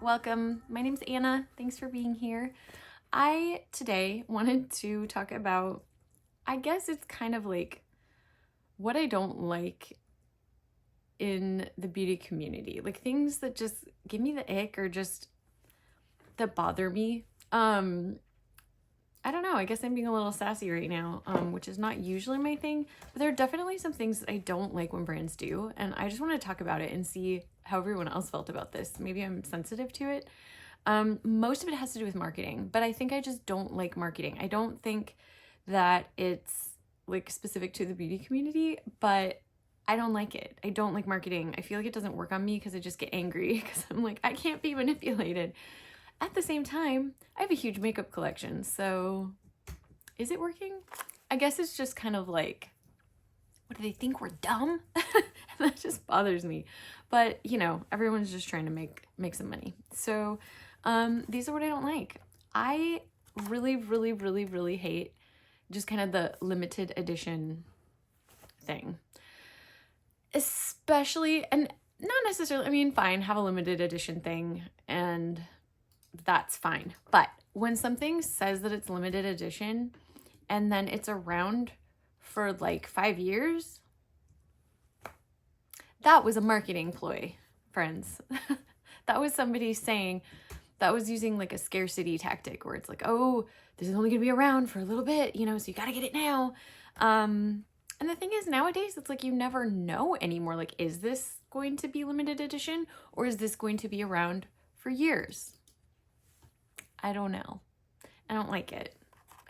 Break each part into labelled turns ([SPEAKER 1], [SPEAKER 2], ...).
[SPEAKER 1] welcome. My name's Anna. Thanks for being here. I today wanted to talk about, I guess it's kind of like what I don't like in the beauty community, like things that just give me the ick or just that bother me. I don't know, I guess I'm being a little sassy right now, which is not usually my thing, but there are definitely some things that I don't like when brands do, and I just want to talk about it and see how everyone else felt about this. Maybe I'm sensitive to it. Most of it has to do with marketing, but I think I just don't like marketing. I don't think that it's like specific to the beauty community, but I don't like it. I don't like marketing. I feel like it doesn't work on me because I just get angry because I'm like, I can't be manipulated. At the same time, I have a huge makeup collection, so is it working? I guess it's just kind of like, what do they think, we're dumb? That just bothers me. But, you know, everyone's just trying to make some money. So these are what I don't like. I really hate just kind of the limited edition thing. Especially, and not necessarily, I mean, fine, have a limited edition thing and that's fine. But when something says that it's limited edition and then it's around for like 5 years, that was a marketing ploy, friends. That was somebody saying, that was using like a scarcity tactic where it's like, oh, this is only gonna be around for a little bit, you know, so you gotta get it now. And the thing is, nowadays, it's like you never know anymore. Like, is this going to be limited edition or is this going to be around for years? I don't know. I don't like it.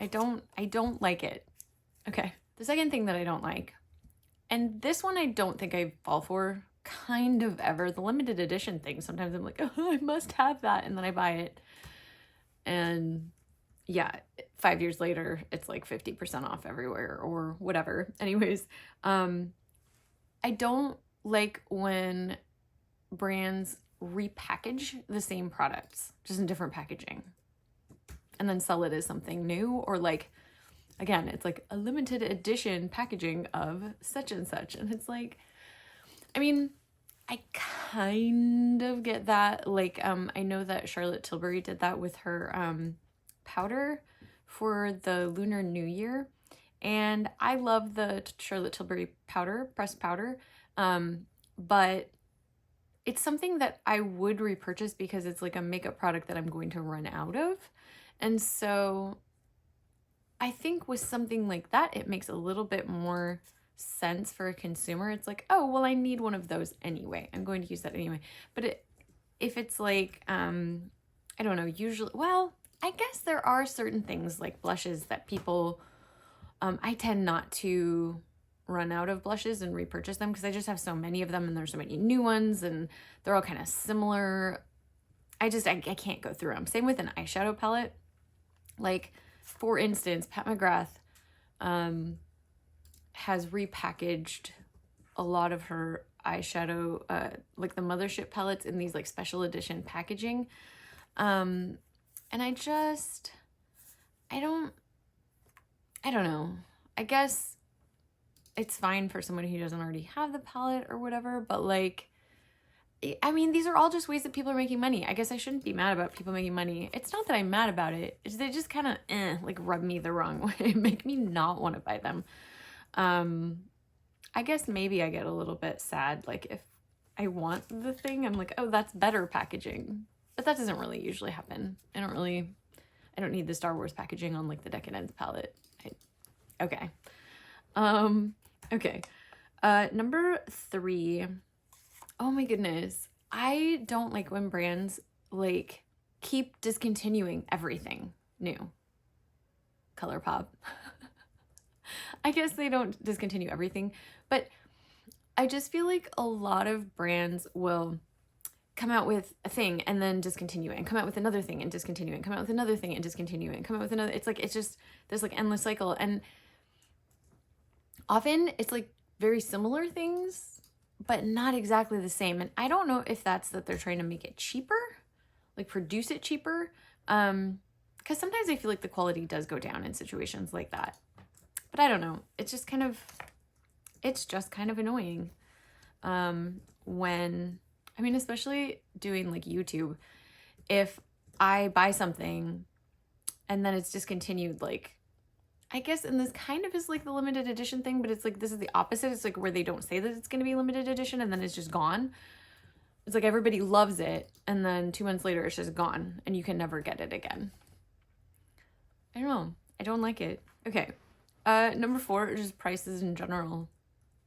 [SPEAKER 1] I don't like it. Okay. The second thing that I don't like, and this one I don't think I fall for kind of ever, the limited edition thing. Sometimes I'm like, oh, I must have that. And then I buy it. And yeah, 5 years later, it's like 50% off everywhere or whatever. Anyways, I don't like when brands repackage the same products, just in different packaging, and then sell it as something new, or like, again, it's like a limited edition packaging of such and such. And it's like, I mean, I kind of get that. Like, I know that Charlotte Tilbury did that with her powder for the Lunar New Year. And I love the Charlotte Tilbury powder, pressed powder. But it's something that I would repurchase because it's like a makeup product that I'm going to run out of. And so I think with something like that, it makes a little bit more sense for a consumer. It's like, oh, well, I need one of those anyway. I'm going to use that anyway. But if it's like, I don't know, usually, well, I guess there are certain things like blushes that people, I tend not to run out of blushes and repurchase them because I just have so many of them and there's so many new ones and they're all kind of similar. I can't go through them. Same with an eyeshadow palette. Like, for instance, Pat McGrath has repackaged a lot of her eyeshadow, like the Mothership palettes in these like special edition packaging. And I don't know. I guess it's fine for someone who doesn't already have the palette or whatever, but like, I mean, these are all just ways that people are making money. I guess I shouldn't be mad about people making money. It's not that I'm mad about it. It's they just kind of like rub me the wrong way, make me not want to buy them. I guess maybe I get a little bit sad. Like if I want the thing, I'm like, oh, that's better packaging. But that doesn't really usually happen. I don't need the Star Wars packaging on like the Decadence palette. Okay. Okay. Number 3. Oh my goodness. I don't like when brands like keep discontinuing everything new. ColourPop. I guess they don't discontinue everything, but I just feel like a lot of brands will come out with a thing and then discontinue it and come out with another thing and discontinue it and come out with another thing and discontinue it and come out with another. It's like, it's just this like endless cycle. And often it's like very similar things, but not exactly the same. And I don't know if that's that they're trying to make it cheaper, like produce it cheaper. Because sometimes I feel like the quality does go down in situations like that. But I don't know. It's just kind of annoying. When, I mean, especially doing like YouTube, if I buy something and then it's discontinued, like, I guess, and this kind of is like the limited edition thing, but it's like, this is the opposite. It's like where they don't say that it's going to be limited edition and then it's just gone. It's like everybody loves it, and then 2 months later it's just gone and you can never get it again. I don't know. I don't like it. Okay. Number 4 is just prices in general.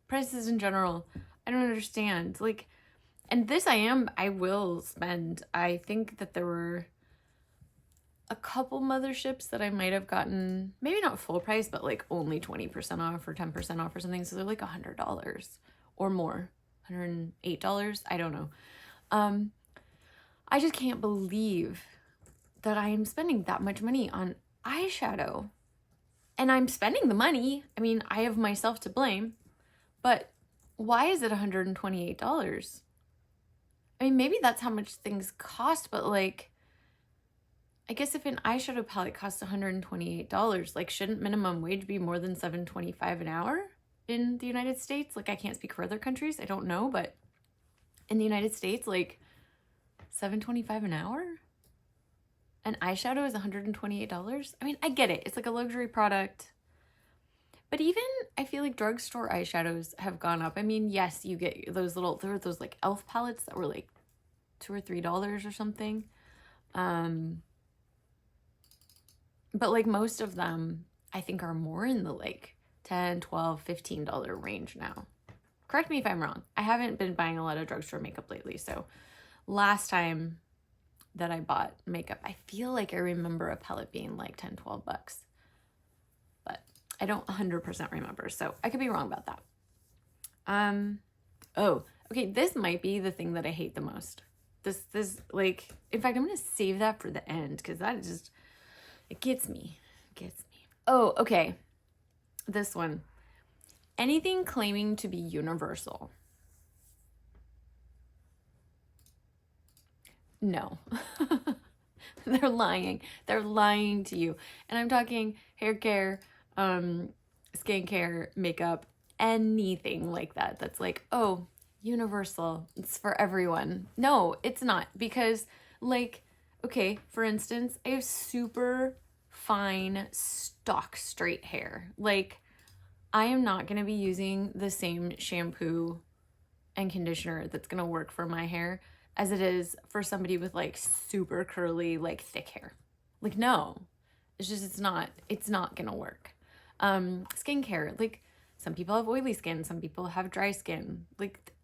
[SPEAKER 1] Prices in general. I don't understand. Like, and this I will spend. I think that there were a couple motherships that I might have gotten, maybe not full price, but like only 20% off or 10% off or something. So they're like $100 or more, $108. I don't know. I just can't believe that I am spending that much money on eyeshadow. And I'm spending the money. I mean, I have myself to blame, but why is it $128? I mean, maybe that's how much things cost, but like, I guess if an eyeshadow palette costs $128, like, shouldn't minimum wage be more than $7.25 an hour in the United States? Like, I can't speak for other countries. I don't know, but in the United States, like, $7.25 an hour? An eyeshadow is $128? I mean, I get it. It's like a luxury product. But even, I feel like drugstore eyeshadows have gone up. I mean, yes, you get those little, there were those like e.l.f. palettes that were like $2 or $3 or something. But like most of them, I think, are more in the like $10, $12, $15 range now. Correct me if I'm wrong. I haven't been buying a lot of drugstore makeup lately. So last time that I bought makeup, I feel like I remember a palette being like 10, 12 bucks. But I don't 100% remember. So I could be wrong about that. Oh, okay. This might be the thing that I hate the most. This like, in fact, I'm going to save that for the end because that just, it gets me. It gets me. Oh, okay. This one. Anything claiming to be universal. No. They're lying. They're lying to you. And I'm talking hair care, skincare, makeup, anything like that. That's like, oh, universal. It's for everyone. No, it's not. Because, like, okay, for instance, I have super fine stock straight hair. Like, I am not going to be using the same shampoo and conditioner that's going to work for my hair as it is for somebody with like super curly, like thick hair. Like, no, it's just, it's not going to work. Skincare, like some people have oily skin, some people have dry skin. Like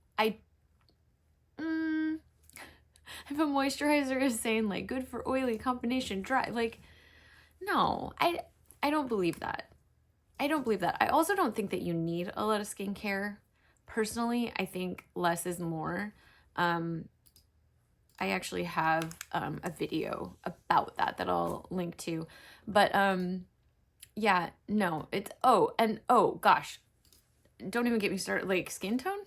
[SPEAKER 1] if a moisturizer is saying like good for oily combination dry, like, no, I don't believe that. I don't believe that. I also don't think that you need a lot of skincare. Personally, I think less is more. I actually have a video about that I'll link to. But yeah, no, it's, oh gosh, don't even get me started, like skin tone.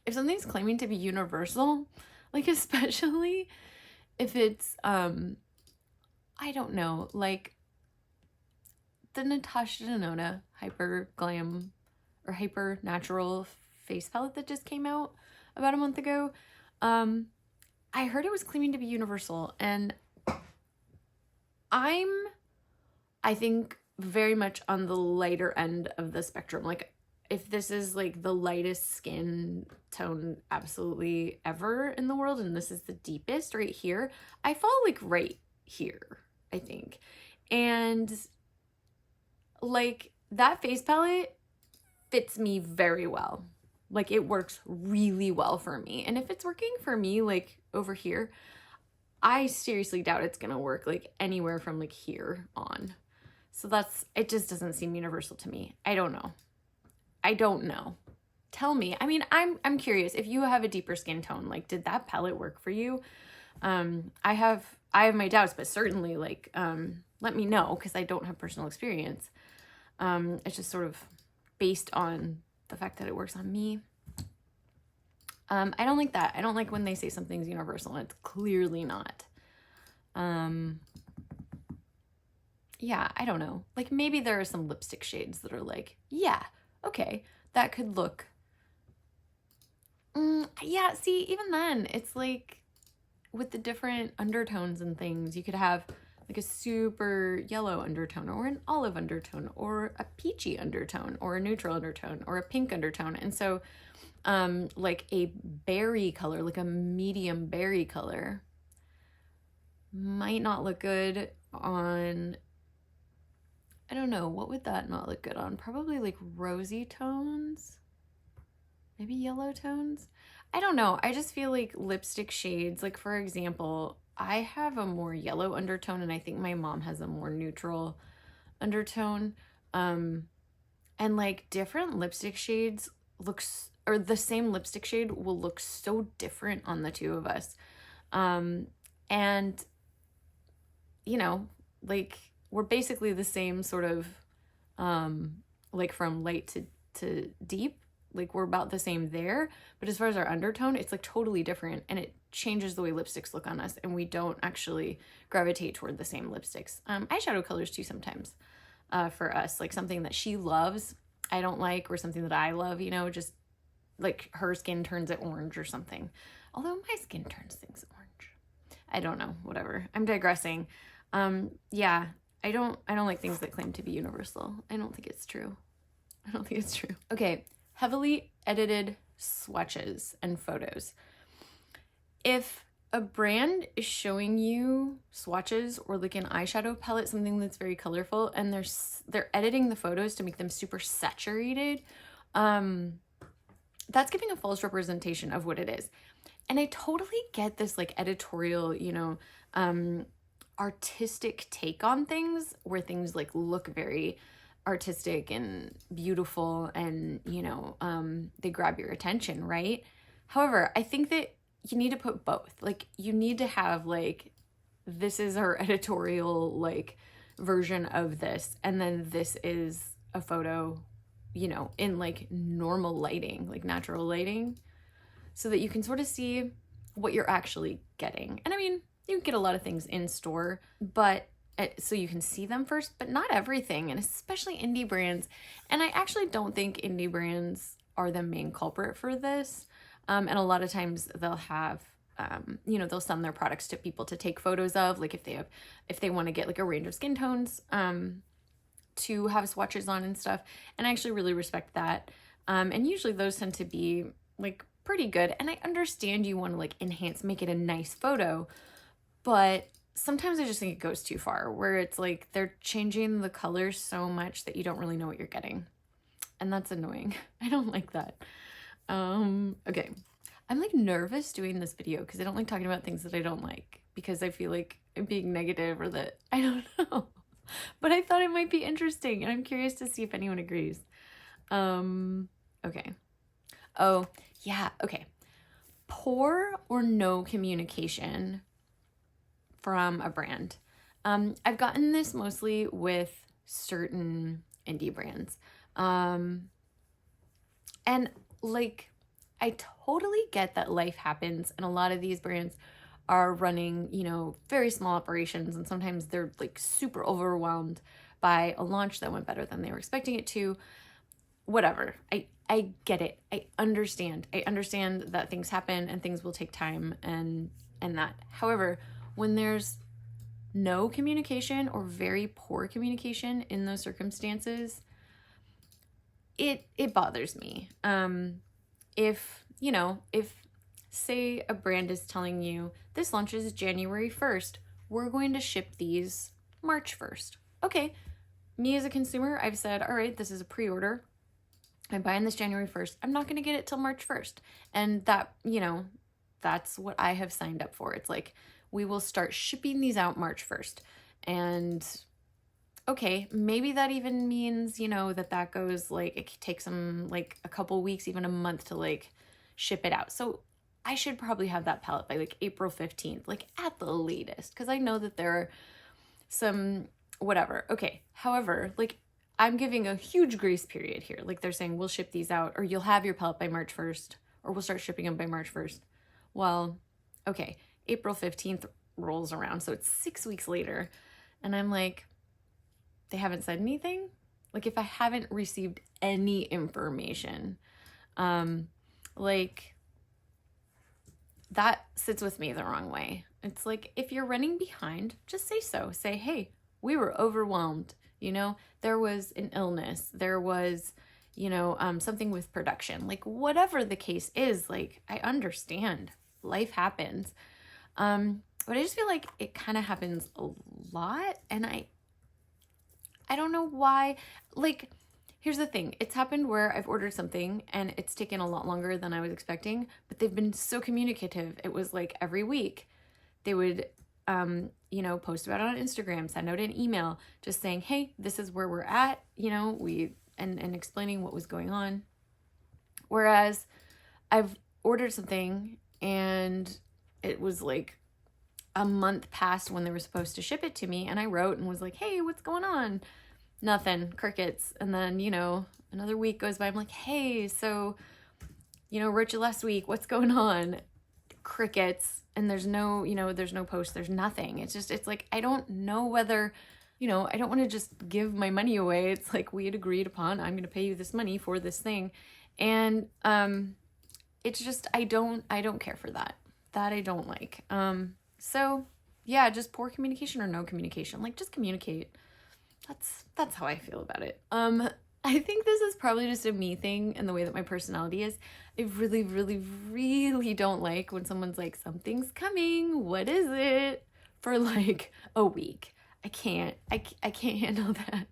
[SPEAKER 1] If something's claiming to be universal, like especially if it's, I don't know, like the Natasha Denona Hyper Glam or Hyper Natural face palette that just came out about a month ago. I heard it was claiming to be universal, and I think very much on the lighter end of the spectrum. Like, if this is like the lightest skin tone absolutely ever in the world, and this is the deepest right here, I fall like right here, I think. And like that face palette fits me very well. Like, it works really well for me. And if it's working for me, like over here, I seriously doubt it's gonna work like anywhere from like here on. So it just doesn't seem universal to me. I don't know. Tell me. I mean, I'm curious if you have a deeper skin tone, like, did that palette work for you? I have my doubts, but certainly like, let me know, because I don't have personal experience. It's just sort of based on the fact that it works on me. I don't like that. I don't like when they say something's universal and it's clearly not. Yeah, I don't know. Like, maybe there are some lipstick shades that are like, yeah, okay, that could look. Yeah, see, even then, it's like, with the different undertones and things. You could have like a super yellow undertone or an olive undertone or a peachy undertone or a neutral undertone or a pink undertone. And so like a berry color, like a medium berry color might not look good on, I don't know, what would that not look good on? Probably like rosy tones, maybe yellow tones. I don't know. I just feel like lipstick shades, like for example, I have a more yellow undertone and I think my mom has a more neutral undertone. And like different lipstick shades looks, or the same lipstick shade will look so different on the two of us. And you know, like we're basically the same sort of, like from light to deep, like we're about the same there. But as far as our undertone, it's like totally different, and it changes the way lipsticks look on us, and we don't actually gravitate toward the same lipsticks. Eyeshadow colors too sometimes, for us, like something that she loves, I don't like, or something that I love, you know, just like her skin turns it orange or something. Although my skin turns things orange. I don't know, whatever. I'm digressing. Yeah, I don't like things that claim to be universal. I don't think it's true. I don't think it's true. Okay, heavily edited swatches and photos. If a brand is showing you swatches or like an eyeshadow palette, something that's very colorful, and they're editing the photos to make them super saturated, that's giving a false representation of what it is. And I totally get this like editorial, you know, artistic take on things, where things like look very artistic and beautiful and, you know, they grab your attention, right? However, I think that you need to put both. Like you need to have like, this is our editorial like version of this, and then this is a photo, you know, in like normal lighting, like natural lighting, so that you can sort of see what you're actually getting. And I mean, you get a lot of things in store, but so you can see them first, but not everything, and especially indie brands. And I actually don't think indie brands are the main culprit for this. And a lot of times they'll have, you know, they'll send their products to people to take photos of, like if they want to get like a range of skin tones, to have swatches on and stuff. And I actually really respect that. And usually those tend to be like pretty good. And I understand you want to like enhance, make it a nice photo, but sometimes I just think it goes too far, where it's like they're changing the colors so much that you don't really know what you're getting. And that's annoying. I don't like that. Okay. I'm like nervous doing this video because I don't like talking about things that I don't like, because I feel like I'm being negative, or that I don't know. But I thought it might be interesting, and I'm curious to see if anyone agrees. Okay. Oh, yeah, okay. Poor or no communication from a brand. I've gotten this mostly with certain indie brands. And like, I totally get that life happens, and a lot of these brands are running, you know, very small operations, and sometimes they're like super overwhelmed by a launch that went better than they were expecting it to. Whatever. I get it. I understand that things happen and things will take time and that. However, when there's no communication or very poor communication in those circumstances, it bothers me. If say a brand is telling you this launches January 1st, we're going to ship these March 1st. Okay, me as a consumer, I've said, all right, this is a pre-order. I'm buying this January 1st. I'm not going to get it till March 1st. And that, you know, that's what I have signed up for. It's like, we will start shipping these out March 1st. And okay, maybe that even means, you know, that goes like, it takes them like a couple weeks, even a month to like ship it out. So I should probably have that palette by like April 15th, like at the latest, because I know that there are some whatever. Okay, however, like I'm giving a huge grace period here. Like they're saying, we'll ship these out, or you'll have your palette by March 1st, or we'll start shipping them by March 1st. Well, okay, April 15th rolls around, so it's 6 weeks later, and I'm like, they haven't said anything? Like if I haven't received any information, like that sits with me the wrong way. It's like, if you're running behind, just say so. Say, hey, we were overwhelmed. You know, there was an illness. There was, you know, something with production. Like, whatever the case is, like, I understand. Life happens. But I just feel like it kind of happens a lot. And I don't know why. Like, here's the thing. It's happened where I've ordered something and it's taken a lot longer than I was expecting, but they've been so communicative. It was like every week they would, you know, post about it on Instagram, send out an email just saying, hey, this is where we're at, you know, and explaining what was going on. Whereas I've ordered something and it was like a month past when they were supposed to ship it to me, and I wrote and was like, hey, what's going on? Nothing, crickets. And then, you know, another week goes by, I'm like, hey, so, you know, wrote you last week, what's going on? Crickets. And there's no, you know, there's no post, there's nothing. It's just, it's like, I don't know whether, you know, I don't want to just give my money away. It's like, we had agreed upon, I'm going to pay you this money for this thing. And it's just, I don't care for that. That I don't like. So yeah, just poor communication or no communication. Like, just communicate. That's how I feel about it. I think this is probably just a me thing and the way that my personality is. I really, really, really don't like when someone's like, something's coming, what is it? For like a week. I can't handle that.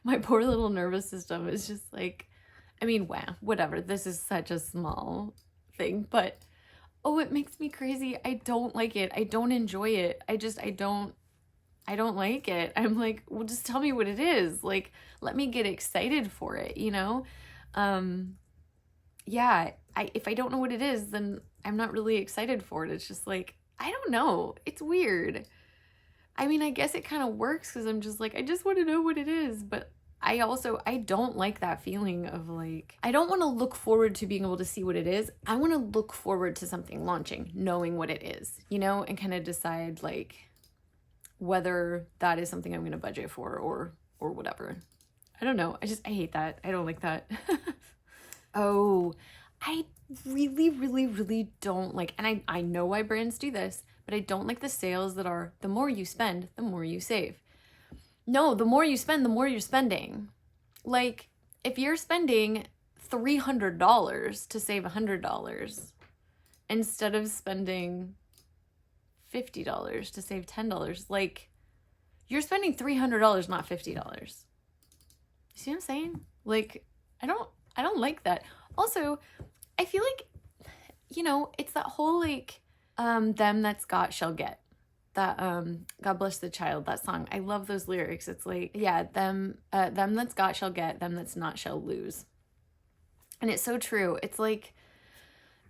[SPEAKER 1] My poor little nervous system is just like, I mean, wow, whatever. This is such a small thing, but oh, it makes me crazy. I don't like it. I don't enjoy it. I don't like it. I'm like, well, just tell me what it is. Like, let me get excited for it, you know? Yeah, if I don't know what it is, then I'm not really excited for it. It's just like, I don't know. It's weird. I mean, I guess it kind of works because I'm just like, I just want to know what it is. But I don't like that feeling of like, I don't want to look forward to being able to see what it is. I want to look forward to something launching, knowing what it is, you know, and kind of decide like whether that is something I'm going to budget for or whatever. I don't know. I hate that. I don't like that. Oh, I really, really, really don't like, and I know why brands do this, but I don't like the sales that are, the more you spend, the more you save. No, the more you spend, the more you're spending. Like, if you're spending $300 to save $100 instead of spending $50 to save $10, like, you're spending $300, not $50. You see what I'm saying? Like, I don't like that. Also, I feel like, you know, it's that whole like, them that's got shall get. That God Bless the Child, that song. I love those lyrics. It's like, yeah, them that's got shall get, them that's not shall lose. And it's so true. It's like,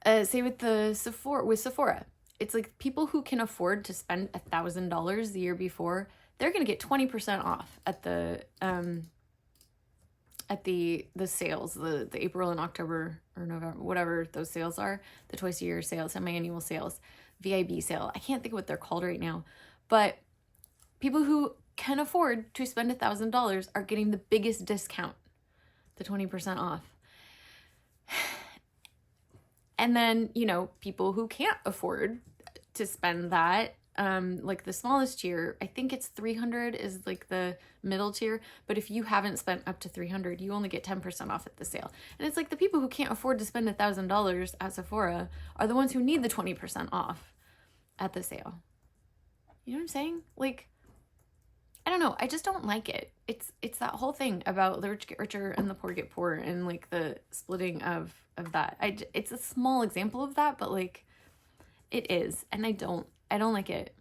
[SPEAKER 1] say with Sephora, it's like people who can afford to spend $1,000 the year before, they're gonna get 20% off at the sales, the April and October or November, whatever those sales are, the twice a year sales, semi-annual sales, VIB sale. I can't think of what they're called right now, but people who can afford to spend $1,000 are getting the biggest discount, the 20% off. And then, you know, people who can't afford to spend that, like the smallest tier, I think it's 300 is like the middle tier, but if you haven't spent up to 300, you only get 10% off at the sale. And it's like the people who can't afford to spend $1,000 at Sephora are the ones who need the 20% off at the sale. You know what I'm saying? Like, I don't know. I just don't like it. It's that whole thing about the rich get richer and the poor get poorer and like the splitting of that. It's a small example of that, but like it is. And I don't like it.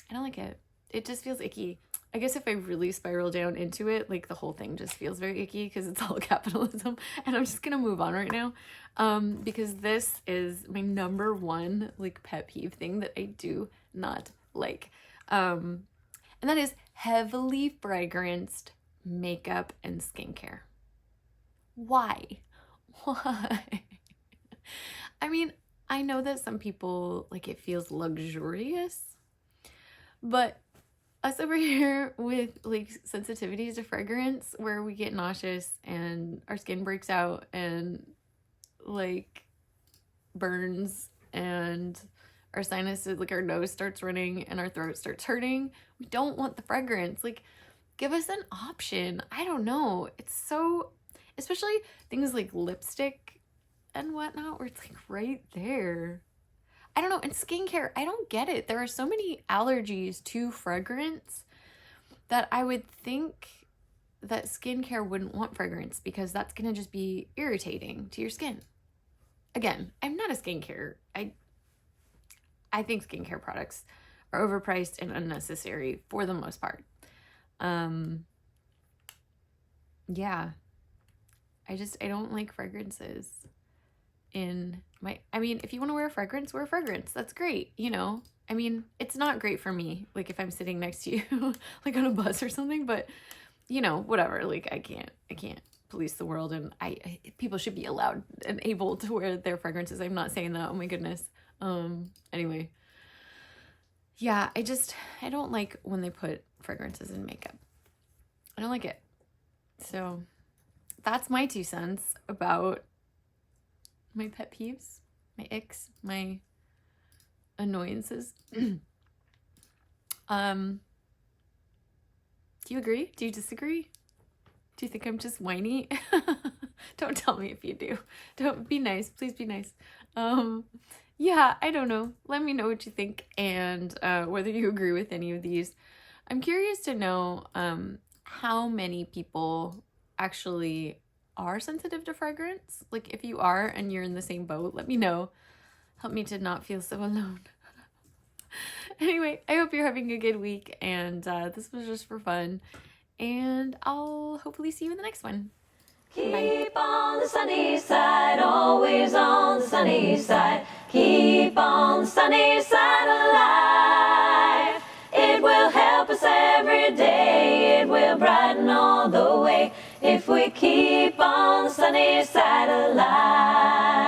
[SPEAKER 1] I don't like it. It just feels icky. I guess if I really spiral down into it, like the whole thing just feels very icky because it's all capitalism. And I'm just going to move on right now because this is my number one like pet peeve thing that I do not like. And that is heavily fragranced makeup and skincare. Why? Why? I mean, I know that some people like it feels luxurious, but us over here with like sensitivities to fragrance where we get nauseous and our skin breaks out and like burns and our sinuses, like our nose starts running and our throat starts hurting. We don't want the fragrance. Like, give us an option. I don't know. It's so, especially things like lipstick and whatnot, where it's like right there. I don't know. And skincare, I don't get it. There are so many allergies to fragrance that I would think that skincare wouldn't want fragrance, because that's going to just be irritating to your skin. Again, I'm not a skincare. I think skincare products are overpriced and unnecessary for the most part. Yeah. I don't like fragrances in my, I mean, if you want to wear a fragrance, wear a fragrance. That's great, you know? I mean, it's not great for me, like if I'm sitting next to you, like on a bus or something, but you know, whatever. Like I can't police the world, and people should be allowed and able to wear their fragrances. I'm not saying that. Oh my goodness. Anyway. Yeah, I don't like when they put fragrances in makeup. I don't like it. So that's my 2 cents about my pet peeves, my icks, my annoyances. Do you agree? Do you disagree? Do you think I'm just whiny? Don't tell me if you do. Don't be nice. Please be nice. Yeah, I don't know. Let me know what you think, and whether you agree with any of these. I'm curious to know how many people actually are sensitive to fragrance. Like if you are and you're in the same boat, let me know. Help me to not feel so alone. Anyway, I hope you're having a good week, and this was just for fun, and I'll hopefully see you in the next one.
[SPEAKER 2] Keep on the sunny side, always on the sunny side. Keep on the sunny side of life. It will help us every day. It will brighten all the way if we keep on the sunny side of life.